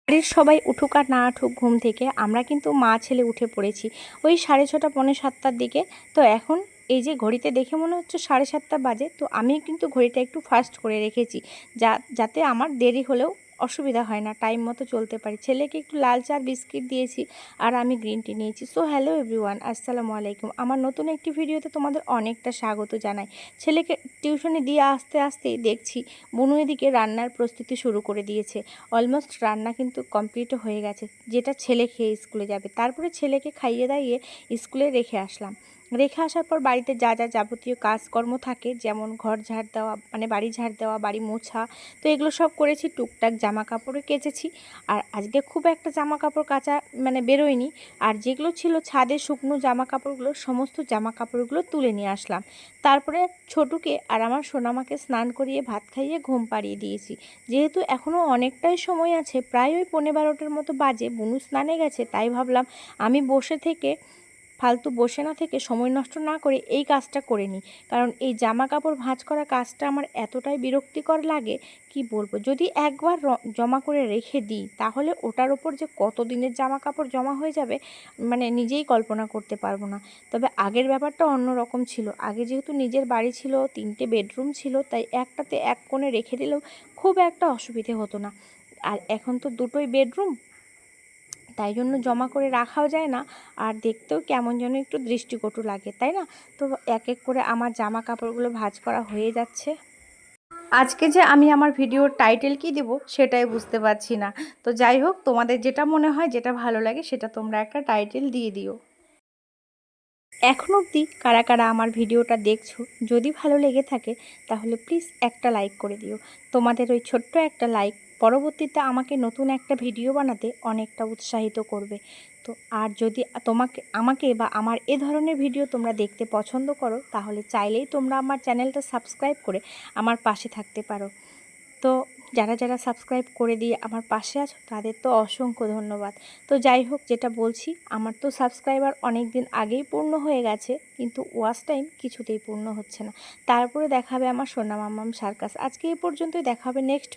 বাড়ির সবাই উঠুক আর না উঠুক ঘুম থেকে আমরা কিন্তু মা ছেলে উঠে পড়েছি ওই 6:30 পৌনে 7টার দিকে। তো এখন এই যে ঘড়িতে দেখে মনে হচ্ছে 7:30 বাজে। তো আমি কিন্তু ঘড়িটা একটু ফাস্ট করে রেখেছি যাতে আমার দেরি হলেও অসুবিধা হয় না, টাইম মতো চলতে পারি। ছেলেকে একটু লাল চা বিস্কিট দিয়েছি আর আমি গ্রিন টি নিয়েছি। সো হ্যালো এভরিওয়ান, আসসালামু আলাইকুম। আমার নতুন একটি ভিডিওতে তোমাদের অনেকটা স্বাগত জানাই। ছেলেকে টিউশনে দিয়ে আসতে আসতেই দেখছি বুনু এদিকে রান্নার প্রস্তুতি শুরু করে দিয়েছে। অলমোস্ট রান্না কিন্তু কমপ্লিটও হয়ে গেছে, যেটা ছেলে খেয়ে স্কুলে যাবে। তারপরে ছেলেকে খাইয়ে দাইয়ে স্কুলে রেখে আসলাম। রেখে আসার পর বাড়িতে যা যা যাবতীয় কাজকর্ম থাকে, যেমন ঘর ঝাড় দেওয়া, মানে বাড়ি ঝাড় দেওয়া, বাড়ি মোছা, তো এগুলো সব করেছি। টুকটাক জামা কাপড়ও কেচেছি। আর আজকে খুব একটা জামা কাপড় কাচা বেরোয়নি। আর যেগুলো ছিল ছাদে শুকনো জামা কাপড়গুলো, সমস্ত জামা কাপড়গুলো তুলে নিয়ে আসলাম। তারপরে ছোটুকে আর আমার সোনামাকে স্নান করিয়ে ভাত খাইয়ে ঘুম পাড়িয়ে দিয়েছি। যেহেতু এখনও অনেকটাই সময় আছে, প্রায় ওই 11:15 মতো বাজে, বুনু স্নানে গেছে, তাই ভাবলাম আমি ফালতু বসে না থেকে, সময় নষ্ট না করে এই কাজটা করে নিই। কারণ এই জামা কাপড় ভাঁজ করা কাজটা আমার এতটাই বিরক্তিকর লাগে, কি বলবো। যদি একবার জমা করে রেখে দিই, তাহলে ওটার ওপর যে কত দিনের জামা কাপড় জমা হয়ে যাবে নিজেই কল্পনা করতে পারবো না। তবে আগের ব্যাপারটা অন্যরকম ছিল। আগে যেহেতু নিজের বাড়ি ছিল, 3টে বেডরুম ছিল, তাই একটাতে এক কোণে রেখে দিলেও খুব একটা অসুবিধে হতো না। আর এখন তো দুটোই বেডরুম, তাই জন্য জমা করে রাখাও যায় না, আর দেখতেও কেমন যেন একটু দৃষ্টিকটু লাগে, তাই না? তো এক এক করে আমার জামা কাপড়গুলো ভাঁজ করা হয়ে যাচ্ছে। আজকে যে আমি আমার ভিডিওর টাইটেল কি দেব সেটাই বুঝতে পারছি না। তো যাই হোক, তোমাদের যেটা মনে হয়, যেটা ভালো লাগে, সেটা তোমরা একটা টাইটেল দিয়ে দিও। এখন অবধি কারা কারা আমার ভিডিওটা দেখছো, যদি ভালো লেগে থাকে তাহলে প্লিজ একটা লাইক করে দিও। তোমাদের ওই ছোট্ট একটা লাইক পরবর্তীতে আমাকে নতুন একটা ভিডিও বানাতে অনেকটা উৎসাহিত করবে। তো আর যদি আমাকে বা আমার এ ধরনের ভিডিও তোমরা দেখতে পছন্দ করো, তাহলে চাইলেই তোমরা আমার চ্যানেলটা সাবস্ক্রাইব করে আমার পাশে থাকতে পারো। তো যারা যারা সাবস্ক্রাইব করে দিয়ে আমার পাশে আছো, তাদের তো অসংখ্য ধন্যবাদ। তো যাই হোক, যেটা বলছি, আমার তো সাবস্ক্রাইবার অনেক দিন আগেই পূর্ণ হয়ে গেছে, কিন্তু ওয়াচ টাইম কিছুতেই পূর্ণ হচ্ছে না। তারপরে দেখাবে আমার সোনা মাম্মাম সার্কাস। আজকে এই পর্যন্তই, দেখা হবে নেক্সট